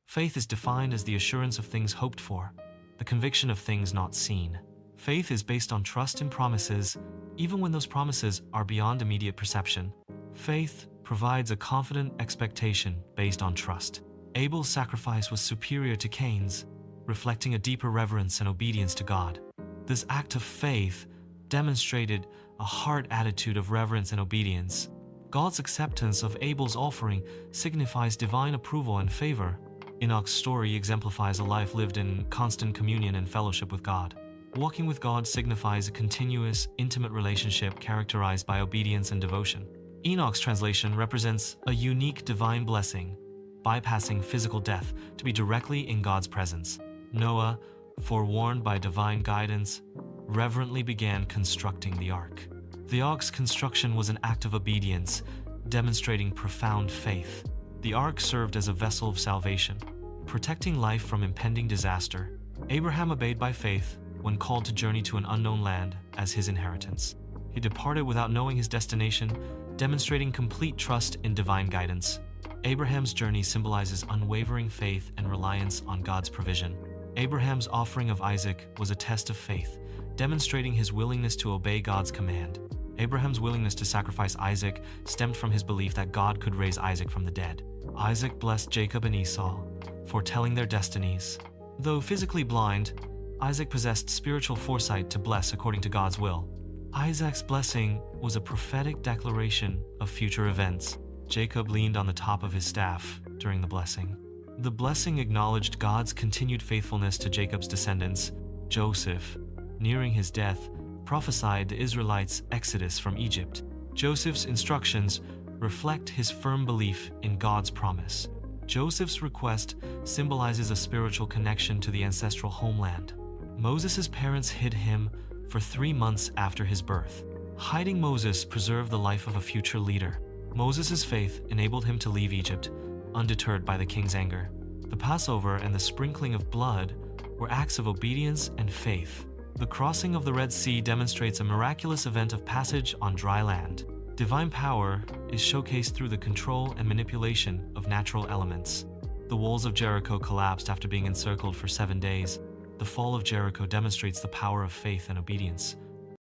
Faith is defined as the assurance of things hoped for, the conviction of things not seen. Faith is based on trust in promises, even when those promises are beyond immediate perception. Faith provides a confident expectation based on trust. Abel's sacrifice was superior to Cain's, reflecting a deeper reverence and obedience to God. This act of faith demonstrated a heart attitude of reverence and obedience. God's acceptance of Abel's offering signifies divine approval and favor. Enoch's story exemplifies a life lived in constant communion and fellowship with God. Walking with God signifies a continuous, intimate relationship characterized by obedience and devotion. Enoch's translation represents a unique divine blessing, bypassing physical death to be directly in God's presence. Noah, forewarned by divine guidance, reverently began constructing the ark. The ark's construction was an act of obedience, demonstrating profound faith. The ark served as a vessel of salvation, protecting life from impending disaster. Abraham obeyed by faith when called to journey to an unknown land as his inheritance. He departed without knowing his destination, demonstrating complete trust in divine guidance. Abraham's journey symbolizes unwavering faith and reliance on God's provision. Abraham's offering of Isaac was a test of faith, demonstrating his willingness to obey God's command. Abraham's willingness to sacrifice Isaac stemmed from his belief that God could raise Isaac from the dead. Isaac blessed Jacob and Esau, foretelling their destinies. Though physically blind, Isaac possessed spiritual foresight to bless according to God's will. Isaac's blessing was a prophetic declaration of future events. Jacob leaned on the top of his staff during the blessing. The blessing acknowledged God's continued faithfulness to Jacob's descendants. Joseph, nearing his death, prophesied the Israelites' exodus from Egypt. Joseph's instructions reflect his firm belief in God's promise. Joseph's request symbolizes a spiritual connection to the ancestral homeland. Moses' parents hid him for 3 months after his birth. Hiding Moses preserved the life of a future leader. Moses' faith enabled him to leave Egypt, undeterred by the king's anger. The Passover and the sprinkling of blood were acts of obedience and faith. The crossing of the Red Sea demonstrates a miraculous event of passage on dry land. Divine power is showcased through the control and manipulation of natural elements. The walls of Jericho collapsed after being encircled for 7 days. The fall of Jericho demonstrates the power of faith and obedience.